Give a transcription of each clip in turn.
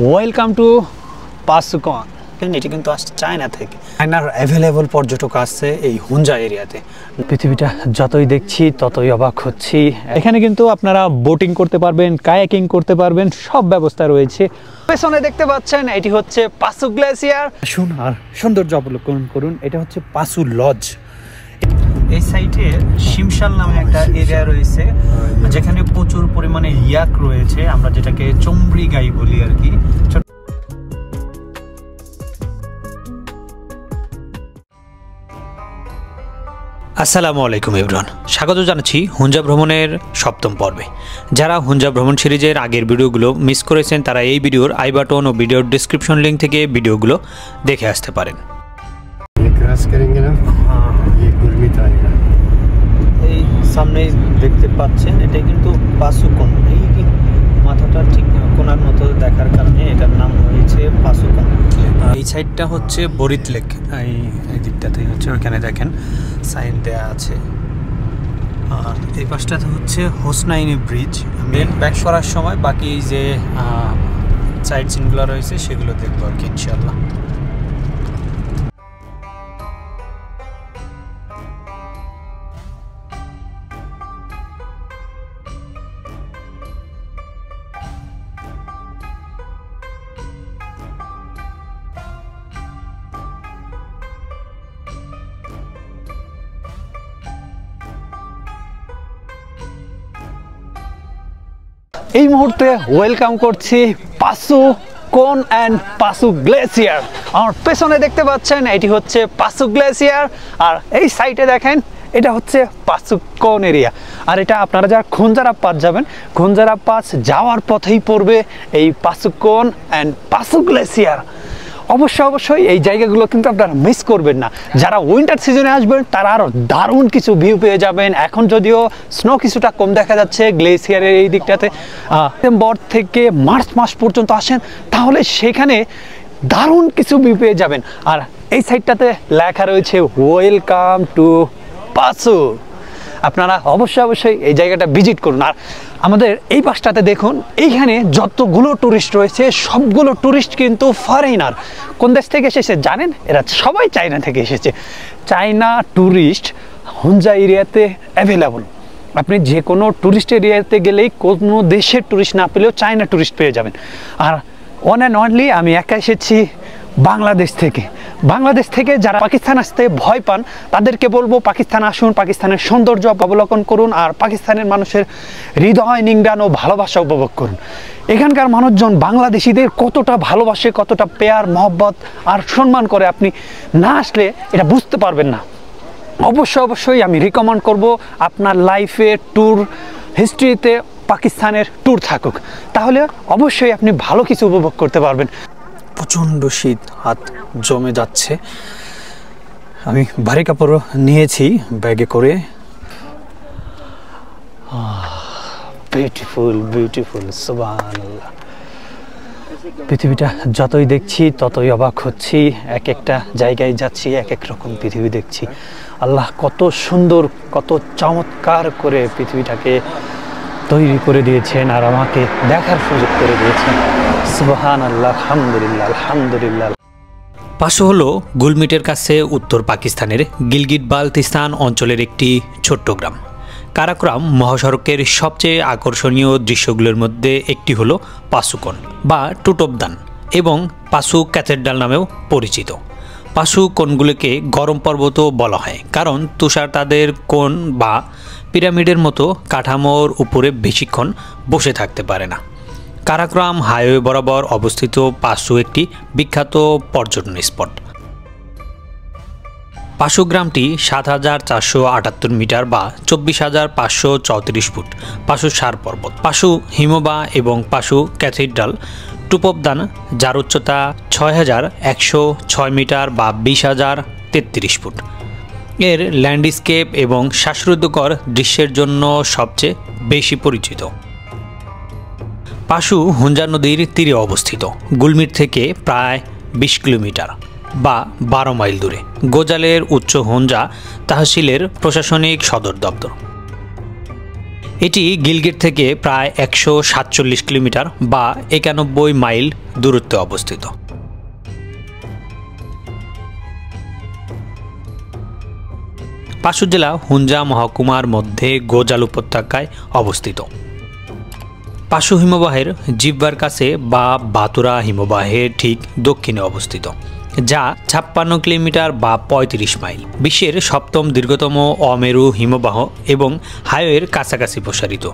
Welcome to পাসুকন। এটি কিন্তু আসছে চায়না থেকে। চায়নার অ্যাভেলেবল পর্যটক আসছে এই হুঞ্জা এরিয়াতে। পৃথিবীটা যতই দেখছি ততই অবাক হচ্ছি। এখানে কিন্তু আপনারা বোটিং করতে পারবেন, কায়াকিং করতে পারবেন, সব ব্যবস্থা রয়েছে। পেছনে দেখতে পাচ্ছেন এটি হচ্ছে পাসু গ্লেসিয়ার। আসুন আর সৌন্দর্য অবলোকন করুন। এটা হচ্ছে পাসু লজ। এই সাইটে শিমশাল নামে একটা এরিয়া রয়েছে যেখানে প্রচুর পরিমাণে ইয়াক রয়েছে, আমরা যেটাকে চমড়ি গাই বলি আর কি। আসসালামু আলাইকুম এভরিওয়ান, স্বাগত জানাচ্ছি হুঞ্জা ভ্রমণের সপ্তম পর্বে। যারা হুঞ্জা ভ্রমণ সিরিজের আগের ভিডিওগুলো মিস করেছেন তারা এই ভিডিওর আই বাটন ও ভিডিওর ডিসক্রিপশন লিঙ্ক থেকে ভিডিওগুলো দেখে আসতে পারেন। এই সামনে দেখতে পাচ্ছেন এটাই কিন্তু পাসুকন। এই মাথাটা ঠিক কোনার মতো দেখার কারণে এটার নাম হয়েছে পাসুকন। এই সাইডটা হচ্ছে বরিত লেক, এই দিকটাতেই হচ্ছে, ওইখানে দেখেন সাইন দেয়া আছে। আর এই পাশটাতে হচ্ছে হোসনাইনি ব্রিজ। মেন ব্যাক করার সময় বাকি যে সাইড সিনগুলো রয়েছে সেগুলো দেখবো আর কি ইনশাল্লাহ। এই মুহূর্তে ওয়েলকাম করছি পাসুকন অ্যান্ড পাসু গ্লেসিয়ার। আমার পেছনে দেখতে পাচ্ছেন এটি হচ্ছে পাসু গ্লেসিয়ার, আর এই সাইডে দেখেন এটা হচ্ছে পাসুকন এরিয়া। আর এটা আপনারা যারা খুঞ্জারা পাস যাবেন, খুঞ্জারা পাস যাওয়ার পথেই পড়বে এই পাসুকন অ্যান্ড পাসু গ্লেসিয়ার। অবশ্যই এই জায়গাগুলো কিন্তু আপনারা মিস করবেন না। যারা উইন্টার সিজনে আসবেন তারা আরও দারুণ কিছু ভিউ পেয়ে যাবেন। এখন যদিও স্নো কিছুটা কম দেখা যাচ্ছে গ্লেসিয়ারের এই দিকটাতে। সেপ্টেম্বর থেকে মার্চ মাস পর্যন্ত আসেন তাহলে সেখানে দারুণ কিছু ভিউ পেয়ে যাবেন। আর এই সাইডটাতে লেখা রয়েছে ওয়েলকাম টু পাসু। আপনারা অবশ্যই এই জায়গাটা ভিজিট করুন। আর আমাদের এই পাশটাতে দেখুন, এইখানে যতগুলো ট্যুরিস্ট রয়েছে সবগুলো ট্যুরিস্ট কিন্তু ফরেনার। কোন দেশ থেকে এসেছে জানেন? এরা সবাই চায়না থেকে এসেছে। চায়না ট্যুরিস্ট হুঞ্জা এরিয়াতে অ্যাভেলেবল। আপনি যে কোনো ট্যুরিস্ট এরিয়াতে গেলেই কোনো দেশের ট্যুরিস্ট না পেলেও চায়না ট্যুরিস্ট পেয়ে যাবেন। আর ওয়ান অ্যান্ড অনলি আমি একা এসেছি বাংলাদেশ থেকে। বাংলাদেশ থেকে যারা পাকিস্তান আসতে ভয় পান তাদেরকে বলবো পাকিস্তান আসুন, পাকিস্তানের সৌন্দর্য অবলোকন করুন, আর পাকিস্তানের মানুষের হৃদয় নিংড়ানো ভালোবাসা উপভোগ করুন। এখানকার মানুষজন বাংলাদেশিদের কতটা ভালোবাসে, কতটা পেয়ার মহব্বত আর সম্মান করে, আপনি না আসলে এটা বুঝতে পারবেন না। অবশ্যই আমি রিকমেন্ড করব আপনার লাইফে ট্যুর হিস্ট্রিতে পাকিস্তানের ট্যুর থাকুক, তাহলে অবশ্যই আপনি ভালো কিছু উপভোগ করতে পারবেন। প্রচণ্ড শীত, হাত জমে যাচ্ছে। আমি ভারী কাপড় নিয়েছি ব্যাগে করে। বিউটিফুল সুবহানাল্লাহ। পৃথিবীটা যতই দেখছি ততই অবাক হচ্ছি। এক একটা জায়গায় যাচ্ছি এক এক রকম পৃথিবী দেখছি। আল্লাহ কত সুন্দর, কত চমৎকার করে পৃথিবীটাকে তৈরি করে দিয়েছেন আর আমাকে দেখার সুযোগ করে দিয়েছেন। সুবহানাল্লাহ, আলহামদুলিল্লাহ। পাসু হলো গুলমিটের কাছে উত্তর পাকিস্তানের গিলগিট বালতিস্তান অঞ্চলের একটি ছোট্ট গ্রাম। কারাকোরাম মহাসড়কের সবচেয়ে আকর্ষণীয় দৃশ্যগুলোর মধ্যে একটি হলো পাসুকন বা টুটবদান এবং পাসু ক্যাথেড্রাল নামেও পরিচিত। পাসু কোণগুলোকে গরম পর্বতও বলা হয় কারণ তুষার তাদের কোণ বা পিরামিডের মতো কাঠামোর উপরে বেশিক্ষণ বসে থাকতে পারে না। কারাকোরাম হাইওয়ে বরাবর অবস্থিত পাসু একটি বিখ্যাত পর্যটন স্পট। পাসু গ্রামটি ৭,৪৭৮ মিটার বা ২৪,৫৩৪ ফুট। পাসু সার পর্বত, পাসু হিমবা এবং পাসু ক্যাথিড্রাল টুপবদান যার উচ্চতা ৬,১০৬ মিটার বা ২০,০৩৩ ফুট। এর ল্যান্ডস্কেপ এবং শ্বাসরুদ্ধকর দৃশ্যের জন্য সবচেয়ে বেশি পরিচিত। পাসু হুঞ্জা নদীর তীরে অবস্থিত। গুলমিট থেকে প্রায় ২০ কিলোমিটার বা ১২ মাইল দূরে। গোজালের উচ্চ হুঞ্জা তহসিলের প্রশাসনিক সদর দপ্তর। এটি গিলগিট থেকে প্রায় 147 কিলোমিটার বা 91 মাইল দূরত্বে অবস্থিত। পাশু জেলা হুঞ্জা মহকুমার মধ্যে গোজাল উপত্যকায় অবস্থিত। পাশু হিমবাহের জিহ্বার কাছে বা বাতুরা হিমবাহের ঠিক দক্ষিণে অবস্থিত, যা 56 কিলোমিটার বা 35 মাইল। বিশ্বের 7ম দীর্ঘতম অমেরু হিমবাহ এবং হাইওয়ের কাছাকাছি প্রসারিত।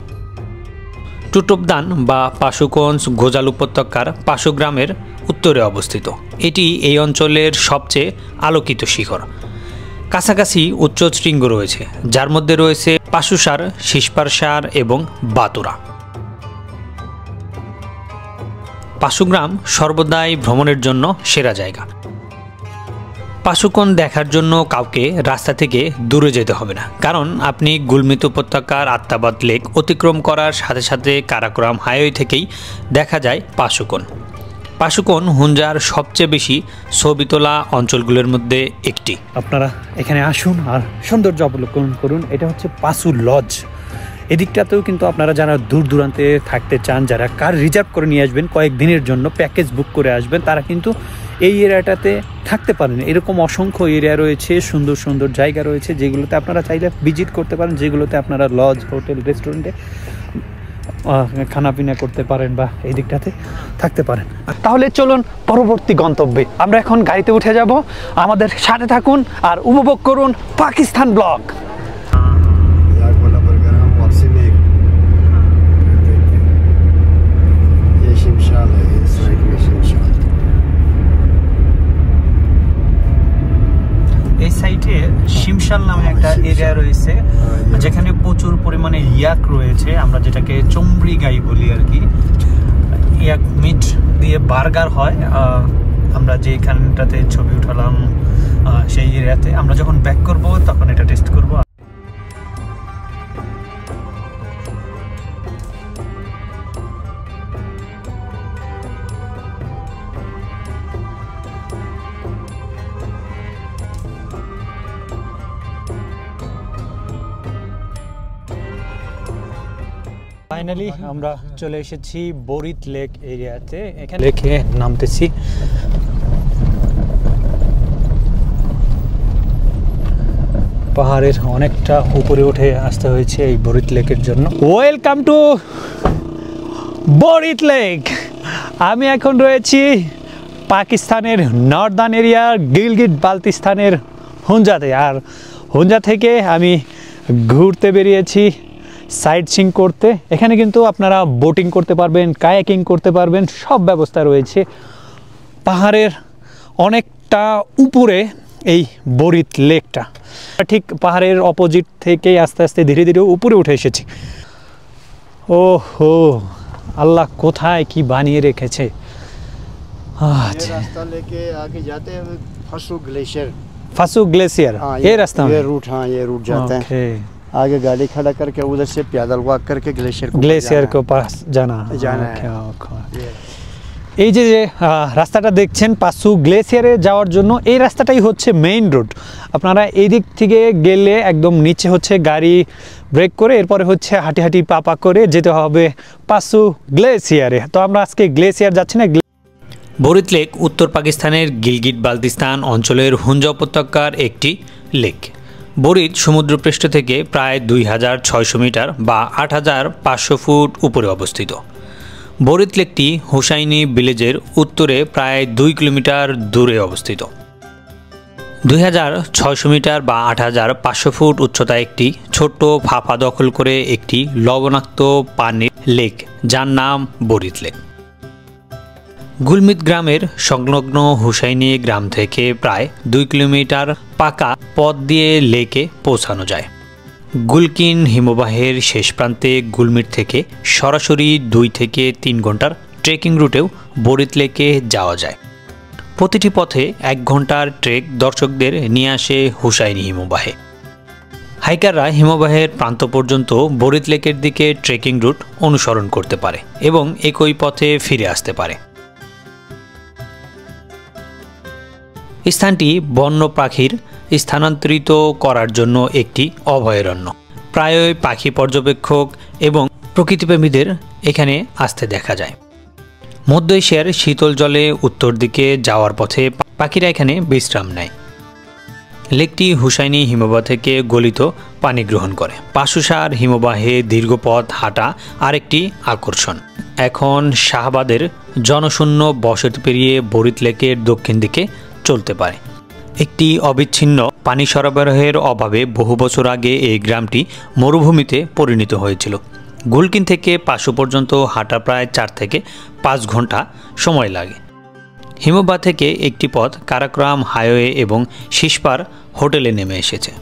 টুটোপদান বা পাশুকঞ্জ গোজাল উপত্যকার পাশু গ্রামের উত্তরে অবস্থিত। এটি এই অঞ্চলের সবচেয়ে আলোকিত শিখর। কাছাকাছি উচ্চ শৃঙ্গ রয়েছে, যার মধ্যে রয়েছে পাশুসার, শিসপারসার এবং বাতুরা। পাশুগ্রাম সর্বদাই ভ্রমণের জন্য সেরা জায়গা। পাশুকন দেখার জন্য কাউকে রাস্তা থেকে দূরে যেতে হবে না, কারণ আপনি গুলমিত উপত্যকার আত্মাবাদ লেক অতিক্রম করার সাথে সাথে কারাকোরাম হাইওয়ে থেকেই দেখা যায় পাশুকন। পাশুকন হুঞ্জার সবচেয়ে বেশি ছবি তোলা অঞ্চলগুলোর মধ্যে একটি। আপনারা এখানে আসুন আর সৌন্দর্য অবলোকন করুন। এটা হচ্ছে পাশু লজ। এদিকটাতেও কিন্তু আপনারা যারা দূর দূরান্তে থাকতে চান, যারা কার রিজার্ভ করে নিয়ে আসবেন, কয়েকদিনের জন্য প্যাকেজ বুক করে আসবেন, তারা কিন্তু এই এরিয়াটাতে থাকতে পারেন। এরকম অসংখ্য এরিয়া রয়েছে, সুন্দর সুন্দর জায়গা রয়েছে, যেগুলোতে আপনারা চাইলে ভিজিট করতে পারেন, যেগুলোতে আপনারা লজ, হোটেল, রেস্টুরেন্টে খানাপিনা করতে পারেন বা এই দিকটাতে থাকতে পারেন। তাহলে চলুন পরবর্তী গন্তব্যে। আমরা এখন গাড়িতে উঠে যাব। আমাদের সাথে থাকুন আর উপভোগ করুন পাকিস্তান ব্লগ। এই সাইটে শিমশাল নামে একটা এরিয়া রয়েছে, যেখানে প্রচুর পরিমাণে ইয়াক রয়েছে, আমরা যেটাকে চমড়ি গাই বলি আর কি। ইয়াক মিট দিয়ে বার্গার হয়। আমরা যেখানটাতে ছবি উঠালাম সেই এরিয়াতে আমরা যখন ব্যাক করব তখন এটা টেস্ট করব। ফাইনালি আমরা চলে এসেছি বরিত লেক এরিয়াতে। এখানে লেকে নামতেছি। পাহাড়ের অনেকটা উপরে উঠে আসতে হয়েছে এই বরিত লেকের জন্য। Welcome to Borith lake. আমি এখন রয়েছি পাকিস্তানের নর্দার্ন এরিয়া গিলগিট বালতিস্তানের হুঞ্জাতে। আর হুঞ্জা থেকে আমি ঘুরতে বেরিয়েছি সাইট সিং করতে। এখানে কিন্তু আপনারা বোটিং করতে পারবেন, কায়াকিং করতে পারবেন, সব ব্যবস্থা রয়েছে। পাহাড়ের অনেকটা উপরে এই বরিত লেকটা, ঠিক পাহাড়ের অপোজিট থেকেই আস্তে আস্তে ধীরে ধীরে উপরে উঠে এসেছি। ও হো, আল্লাহ কোথায় কি বানিয়ে রেখেছে। रास्ता लेके आगे जाते हैं फासू ग्लेशियर। फासू ग्लेशियर ये रास्ता ये रूट, हाँ ये रूट जाता है। आगे गाड़ी खड़ा करके उधर से पैदल वॉक करके ग्लेशियर के पास जाना है। এই যে রাস্তাটা দেখছেন পাসু গ্লেসিয়ারে যাওয়ার জন্য, এই রাস্তাটাই হচ্ছে মেইন রোড। আপনারা এই দিক থেকে গেলে একদম নিচে হচ্ছে গাড়ি ব্রেক করে এরপরে হচ্ছে হাঁটি হাঁটি পা করে যেতে হবে পাসু গ্লেসিয়ারে। তো আমরা আজকে গ্লেসিয়ার যাচ্ছি না। বরিত লেক উত্তর পাকিস্তানের গিলগিট বালতিস্তান অঞ্চলের হুঞ্জা উপত্যকার একটি লেক। বরিত সমুদ্রপৃষ্ঠ থেকে প্রায় 2600 মিটার বা 8500 ফুট উপরে অবস্থিত। বরিত লেকটি হুসাইনি ভিলেজের উত্তরে প্রায় 2 কিলোমিটার দূরে অবস্থিত। 2600 মিটার বা 8500 ফুট উচ্চতায় একটি ছোট্ট ফাঁপা দখল করে একটি লবণাক্ত পানির লেক, যার নাম বরিত লেক। গুলমিত গ্রামের সংলগ্ন হুসাইনি গ্রাম থেকে প্রায় 2 কিলোমিটার পাকা পথ দিয়ে লেকে পৌঁছানো যায়। গুলকিন হিমবাহের শেষ প্রান্তে গুলমিট থেকে সরাসরি 2 থেকে 3 ঘন্টার ট্রেকিং রুটেও বরিত লেকে যাওয়া যায়। প্রতিটি পথে 1 ঘন্টার ট্রেক দর্শকদের নিয়ে আসে হুসাইনি হিমবাহে। হাইকাররা হিমবাহের প্রান্ত পর্যন্ত বরিত লেকের দিকে ট্রেকিং রুট অনুসরণ করতে পারে এবং একই পথে ফিরে আসতে পারে। স্থানটি বন্য পাখির স্থানান্তরিত করার জন্য একটি অভয়ারণ্য। প্রায়ই পাখি পর্যবেক্ষক এবং প্রকৃতিপ্রেমীদের এখানে আসতে দেখা যায়। মধ্য এশিয়ার শীতল জলে উত্তর দিকে যাওয়ার পথে পাখিরা এখানে বিশ্রাম নেয়। লেকটি হুসাইনি হিমবাহ থেকে গলিত পানি গ্রহণ করে। পাশুসার হিমবাহে দীর্ঘ পথ হাঁটা আরেকটি আকর্ষণ। এখন শাহবাদের জনশূন্য বসতি পেরিয়ে বরিত লেকের দক্ষিণ দিকে চলতে পারে। একটি অবিচ্ছিন্ন পানি সরবরাহের অভাবে বহু বছর আগে এই গ্রামটি মরুভূমিতে পরিণত হয়েছিল। গুলকিন থেকে পাশু পর্যন্ত হাঁটা প্রায় 4 থেকে 5 ঘন্টা সময় লাগে। হিমবাহ থেকে একটি পথ কারাকোরাম হাইওয়ে এবং শিশপার হোটেলে নেমে এসেছে।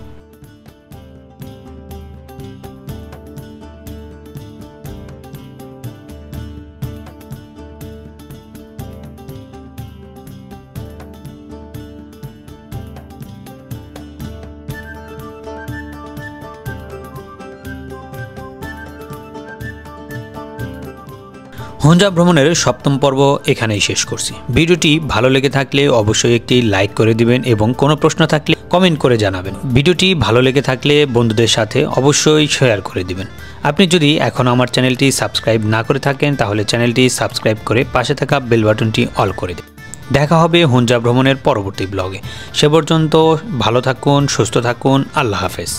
হুঞ্জা ভ্রমণের 7ম পর্ব এখানেই শেষ করছি। ভিডিওটি ভালো লেগে থাকলে অবশ্যই একটি লাইক করে দিবেন এবং কোনো প্রশ্ন থাকলে কমেন্ট করে জানাবেন। ভিডিওটি ভালো লেগে থাকলে বন্ধুদের সাথে অবশ্যই শেয়ার করে দিবেন। আপনি যদি এখন আমার চ্যানেলটি সাবস্ক্রাইব না করে থাকেন তাহলে চ্যানেলটি সাবস্ক্রাইব করে পাশে থাকা বেল বাটনটি অল করে দিন। দেখা হবে হুঞ্জা ভ্রমণের পরবর্তী ব্লগে। সে পর্যন্ত ভালো থাকুন, সুস্থ থাকুন। আল্লাহ হাফেজ।